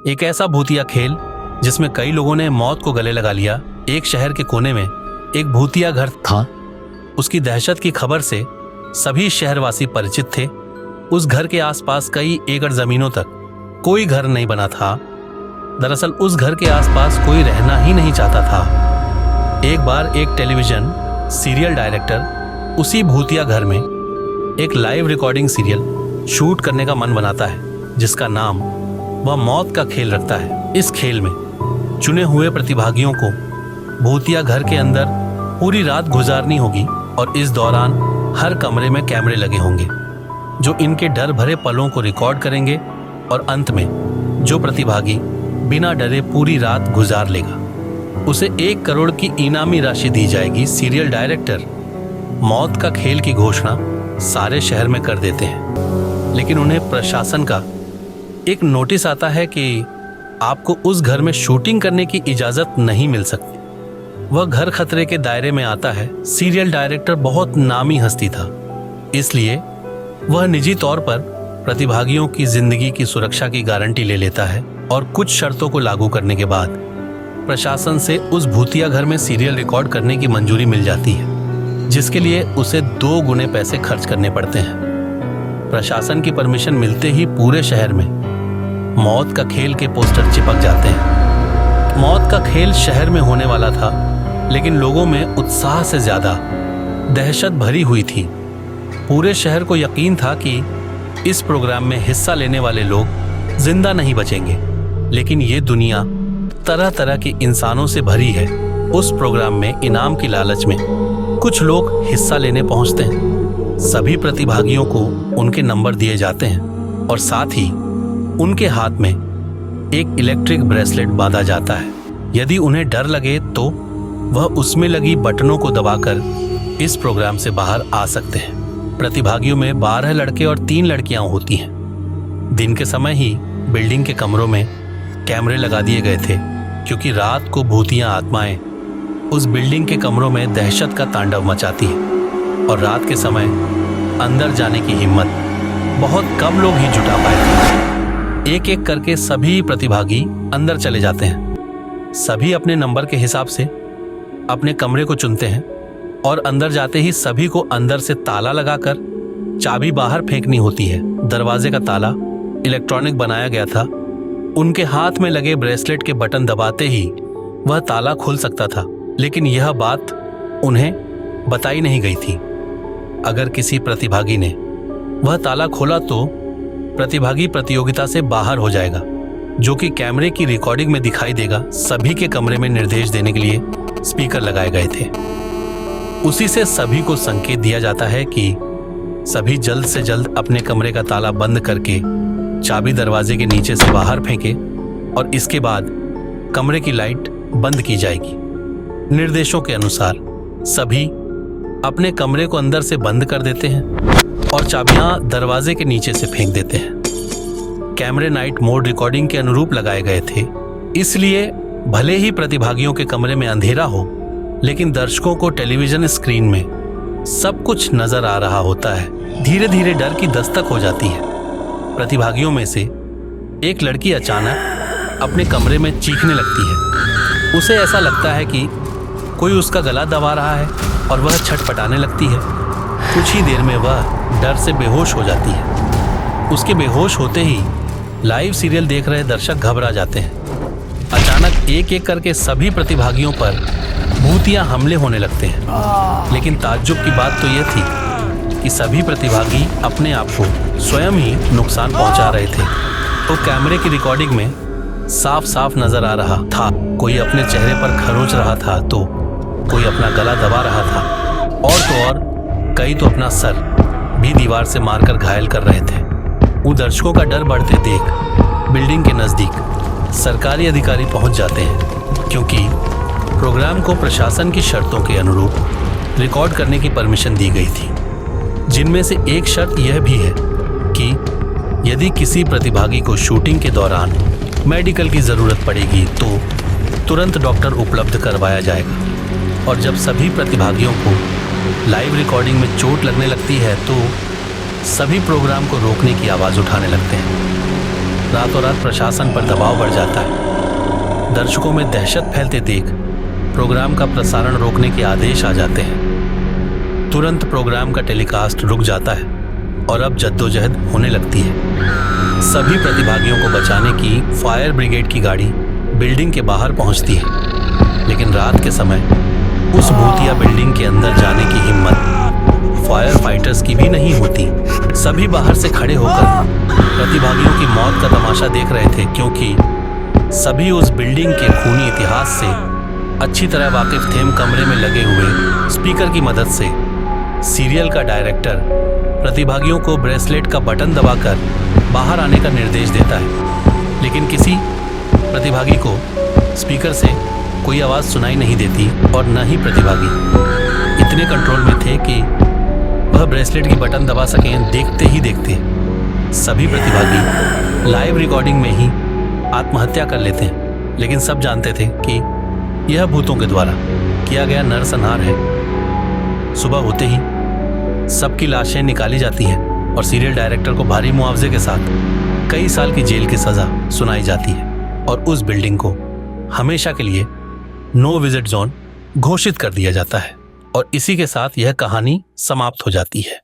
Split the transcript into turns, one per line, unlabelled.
एक ऐसा भूतिया खेल जिसमें कई लोगों ने मौत को गले लगा लिया। एक शहर के कोने में एक भूतिया घर था। उसकी दहशत की खबर से सभी शहरवासी परिचित थे। उस घर के आसपास कई एकड़ जमीनों तक कोई घर नहीं बना था। दरअसल उस घर के आसपास कोई रहना ही नहीं चाहता था। एक बार एक टेलीविजन सीरियल डायरेक्टर उसी भूतिया घर में एक लाइव रिकॉर्डिंग सीरियल शूट करने का मन बनाता है, जिसका नाम वह मौत का खेल रखता है। इस खेल में चुने हुए प्रतिभागियों को भूतिया घर के अंदर पूरी रात गुजारनी होगी और इस दौरान हर कमरे में कैमरे लगे होंगे जो इनके डर भरे पलों को रिकॉर्ड करेंगे और अंत में जो प्रतिभागी बिना डरे पूरी रात गुजार लेगा उसे 1 करोड़ की इनामी राशि दी जाएगी। सीरियल डायरेक्टर मौत का खेल की घोषणा सारे शहर में कर देते हैं, लेकिन उन्हें प्रशासन का एक नोटिस आता है कि आपको उस घर में शूटिंग करने की इजाजत नहीं मिल सकती। वह घर खतरे के दायरे में आता है। सीरियल डायरेक्टर बहुत नामी हस्ती था, इसलिए वह निजी तौर पर प्रतिभागियों की जिंदगी की सुरक्षा की गारंटी ले लेता है और कुछ शर्तों को लागू करने के बाद प्रशासन से उस भूतिया घर में सीरियल रिकॉर्ड करने की मंजूरी मिल जाती है, जिसके लिए उसे 2 गुने पैसे खर्च करने पड़ते हैं। प्रशासन की परमिशन मिलते ही पूरे शहर में मौत का खेल के पोस्टर चिपक जाते हैं। मौत का खेल शहर में होने वाला था, लेकिन लोगों में उत्साह से ज्यादा दहशत भरी हुई थी। पूरे शहर को यकीन था कि इस प्रोग्राम में हिस्सा लेने वाले लोग जिंदा नहीं बचेंगे, लेकिन ये दुनिया तरह तरह के इंसानों से भरी है। उस प्रोग्राम में इनाम की लालच में कुछ लोग हिस्सा लेने पहुंचते हैं। सभी प्रतिभागियों को उनके नंबर दिए जाते हैं और साथ ही उनके हाथ में एक इलेक्ट्रिक ब्रेसलेट बांधा जाता है। यदि उन्हें डर लगे तो वह उसमें लगी बटनों को दबाकर इस प्रोग्राम से बाहर आ सकते हैं। प्रतिभागियों में 12 लड़के और 3 लड़कियां होती हैं। दिन के समय ही बिल्डिंग के कमरों में कैमरे लगा दिए गए थे, क्योंकि रात को भूतिया आत्माएं उस बिल्डिंग के कमरों में दहशत का तांडव मचाती है और रात के समय अंदर जाने की हिम्मत बहुत कम लोग ही जुटा पाए थे। एक एक करके सभी प्रतिभागी अंदर चले जाते हैं। सभी अपने नंबर के हिसाब से अपने कमरे को चुनते हैं और अंदर जाते ही सभी को अंदर से ताला लगाकर चाबी बाहर फेंकनी होती है। दरवाजे का ताला इलेक्ट्रॉनिक बनाया गया था। उनके हाथ में लगे ब्रेसलेट के बटन दबाते ही वह ताला खुल सकता था, लेकिन यह बात उन्हें बताई नहीं गई थी। अगर किसी प्रतिभागी ने वह ताला खोला तो प्रतिभागी प्रतियोगिता से बाहर हो जाएगा, जो कि कैमरे की रिकॉर्डिंग में दिखाई देगा। सभी के कमरे में निर्देश देने के लिए स्पीकर लगाए गए थे। उसी से सभी को संकेत दिया जाता है कि सभी जल्द से जल्द अपने कमरे का ताला बंद करके चाबी दरवाजे के नीचे से बाहर फेंके और इसके बाद कमरे की लाइट बंद की जाएगी। निर्देशों के अनुसार सभी अपने कमरे को अंदर से बंद कर देते हैं और चाबियां दरवाजे के नीचे से फेंक देते हैं। कैमरे नाइट मोड रिकॉर्डिंग के अनुरूप लगाए गए थे, इसलिए भले ही प्रतिभागियों के कमरे में अंधेरा हो, लेकिन दर्शकों को टेलीविजन स्क्रीन में सब कुछ नजर आ रहा होता है। धीरे धीरे डर की दस्तक हो जाती है। प्रतिभागियों में से एक लड़की अचानक अपने कमरे में चीखने लगती है। उसे ऐसा लगता है कि कोई उसका गला दबा रहा है और वह छटपटाने लगती है। कुछ ही देर में वह डर से बेहोश हो जाती है। उसके बेहोश होते ही लाइव सीरियल देख रहे दर्शक घबरा जाते हैं। अचानक एक एक करके सभी प्रतिभागियों पर भूतिया हमले होने लगते हैं, लेकिन ताज्जुब की बात तो यह थी कि सभी प्रतिभागी अपने आप को स्वयं ही नुकसान पहुंचा रहे थे। तो कैमरे की रिकॉर्डिंग में साफ साफ नजर आ रहा था, कोई अपने चेहरे पर खरोच रहा था तो कोई अपना गला दबा रहा था और तो और कई तो अपना सर भी दीवार से मारकर घायल कर रहे थे। वो दर्शकों का डर बढ़ते देख बिल्डिंग के नजदीक सरकारी अधिकारी पहुंच जाते हैं, क्योंकि प्रोग्राम को प्रशासन की शर्तों के अनुरूप रिकॉर्ड करने की परमिशन दी गई थी, जिनमें से एक शर्त यह भी है कि यदि किसी प्रतिभागी को शूटिंग के दौरान मेडिकल की जरूरत पड़ेगी तो तुरंत डॉक्टर उपलब्ध करवाया जाएगा। और जब सभी प्रतिभागियों को लाइव रिकॉर्डिंग में चोट लगने लगती है तो सभी प्रोग्राम को रोकने की आवाज़ उठाने लगते हैं। रातों रात प्रशासन पर दबाव बढ़ जाता है। दर्शकों में दहशत फैलते देख प्रोग्राम का प्रसारण रोकने के आदेश आ जाते हैं। तुरंत प्रोग्राम का टेलीकास्ट रुक जाता है और अब जद्दोजहद होने लगती है। सभी प्रतिभागियों को बचाने की फायर ब्रिगेड की गाड़ी बिल्डिंग के बाहर पहुंचती है, लेकिन रात के समय उस भूतिया बिल्डिंग के अंदर जाने की हिम्मत फायर फाइटर्स की भी नहीं होती। सभी बाहर से खड़े होकर प्रतिभागियों की मौत का तमाशा देख रहे थे, क्योंकि सभी उस बिल्डिंग के खूनी इतिहास से अच्छी तरह वाकिफ थे। कमरे में लगे हुए स्पीकर की मदद से सीरियल का डायरेक्टर प्रतिभागियों को ब्रेसलेट का बटन दबाकर बाहर आने का निर्देश देता है, लेकिन किसी प्रतिभागी को स्पीकर से कोई आवाज़ सुनाई नहीं देती और न ही प्रतिभागी इतने कंट्रोल में थे कि वह ब्रेसलेट की बटन दबा सकें। देखते ही देखते सभी प्रतिभागी लाइव रिकॉर्डिंग में ही आत्महत्या कर लेते हैं, लेकिन सब जानते थे कि यह भूतों के द्वारा किया गया नरसंहार है। सुबह होते ही सबकी लाशें निकाली जाती हैं और सीरियल डायरेक्टर को भारी मुआवजे के साथ कई साल की जेल की सजा सुनाई जाती है और उस बिल्डिंग को हमेशा के लिए नो विजिट जोन घोषित कर दिया जाता है। और इसी के साथ यह कहानी समाप्त हो जाती है।